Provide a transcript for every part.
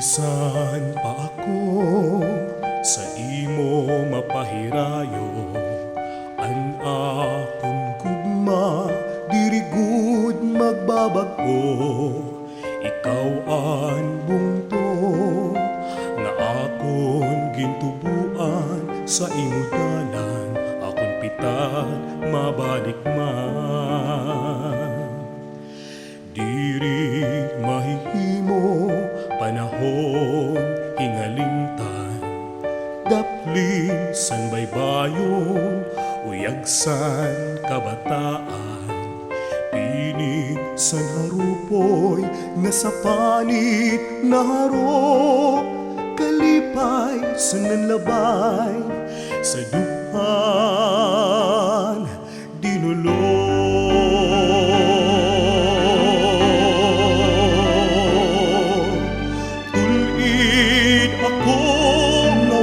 Bisan pa ako sa imo mapahirayo, an akon gugma diri gud magbabago. Ikaw ang bungto nga akon gintubuan, sa imo dalan akon pitan mabalik man. Diri mahihimo panahon hingalingtan, daplin san baybayon uyagsan kabataan. Pinig san harupoy nga sa panit naharo, kalipay san nanlabay sa duhan dinulog.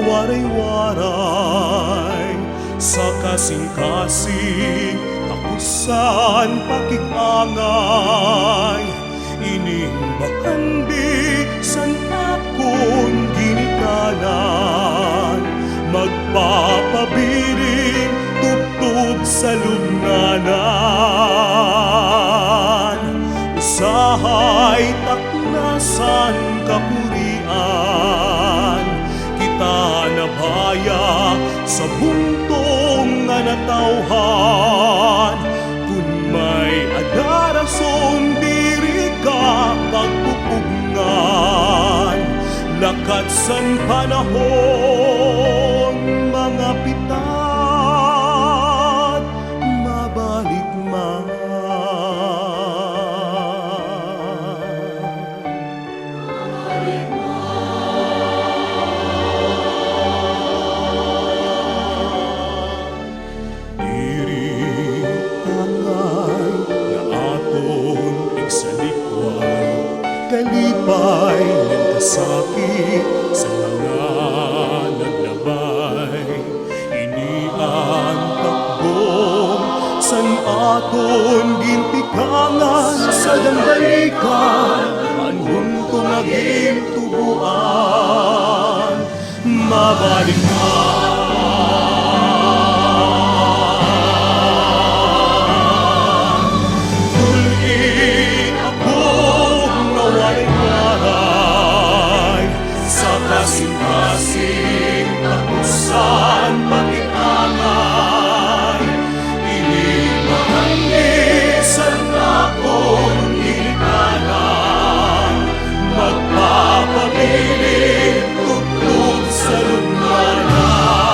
Waray-waray sa kasing-kasing takusan pakikangay, ining bakandi san akong ginikanan, magpapabiling tubtub sa lubnganan. Usahay taknasan kapurian, nabaya sa buntong nga natawhan. Kung may adarason diri ka pagpupugngan, lakat san panahon mga pitat mabalik man. Kalipay ng kasakit sa mga naglabay, ini ang takbong san aton gintikangan sa dambalikan, anhong tungaging tubuan mabalik man. Kasing-kasing tapusan pakikangay, inimakangisan akong ginikanan, magpapabiling tugtog sa lubnganan.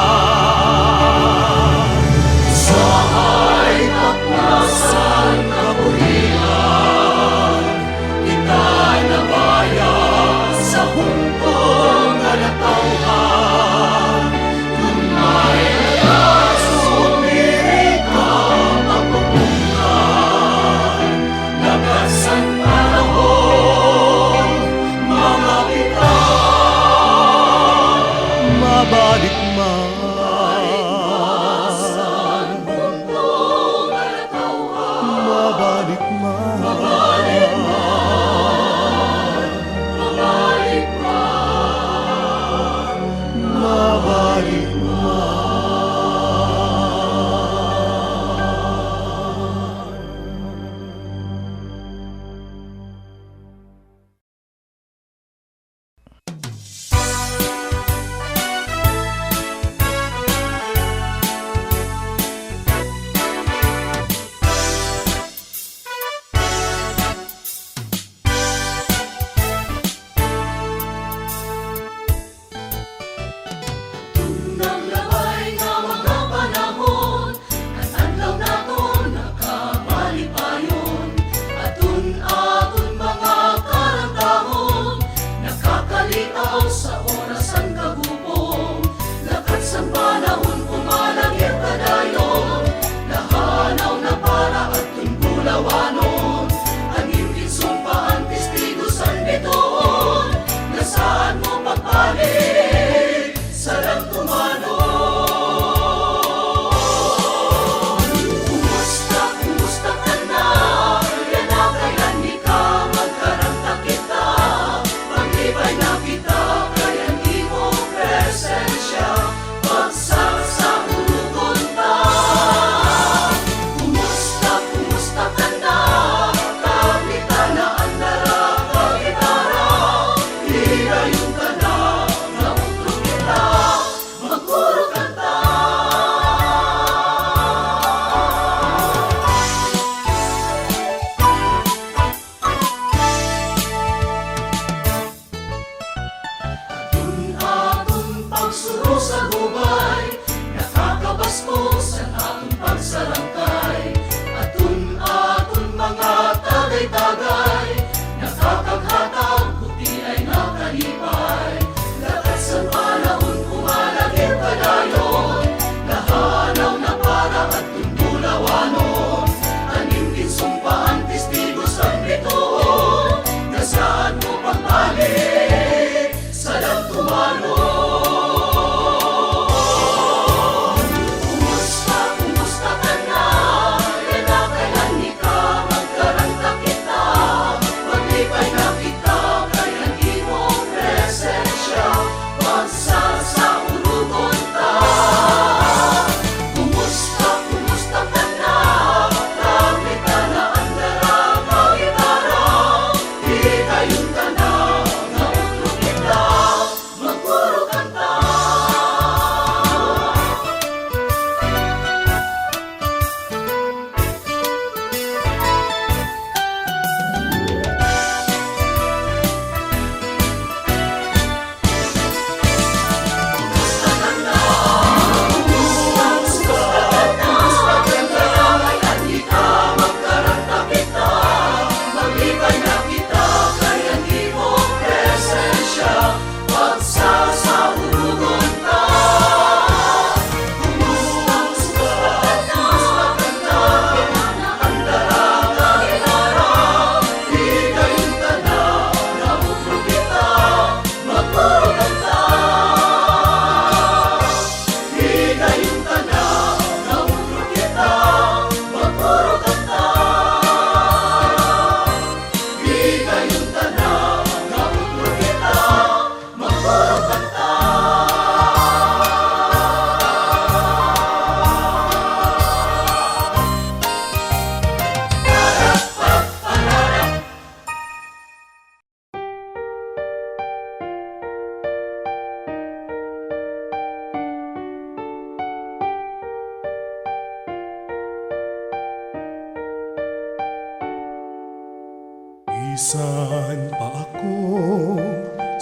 Bisan pa ako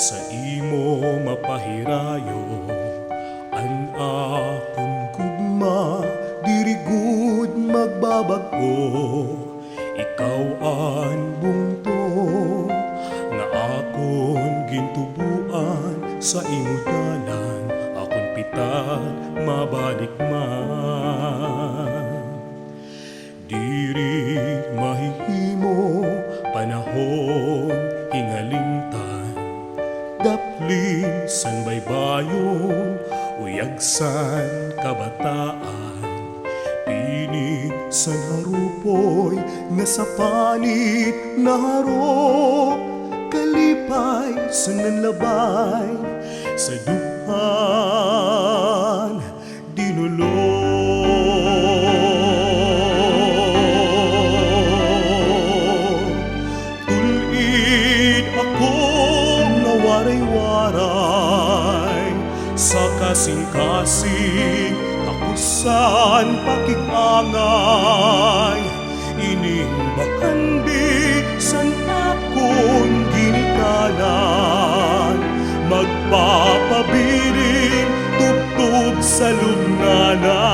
sa imo mapahirayo, an akong gugma diri gud magbabago. Ikaw ang bungto nga akon gintubuan, sa imo dalan akon pitag mabalik man. Diri mahihimo panahon hingalingtan, daplin san baybayon uyagsan kabataan. Pinig san harupoy nga sa panit naharop, kalipay san nanlabay sa duhan dinulog. Tulid ako nga waray-waray sa kasing-kasing takusan pakikangay. Ining bakandi san akon ginikanan, magpapabilin tubtub sa lubnganan.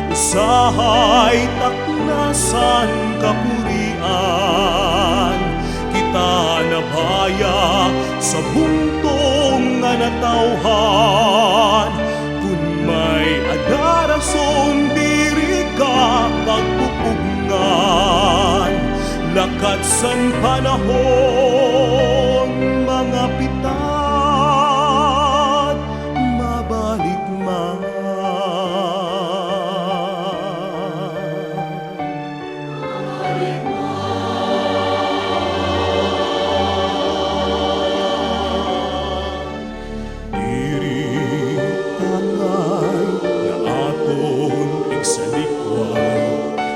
Usahay taknasan kapurian, kita nabaya sa buntong nga natawhan. Kung may adarason diri ka pagpupugngan, lakad san panahon mga pitad mabalik man. Diri tangay nga aton igsalikwan,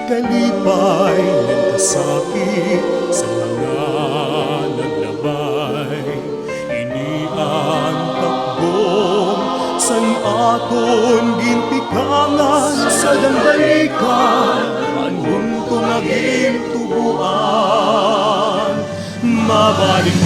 kalipay ng kasakit sa mga naglabay. Ini ang takbong san aton ginpikangan, sa dambalikan ang huntong aging tubuan. Mabalik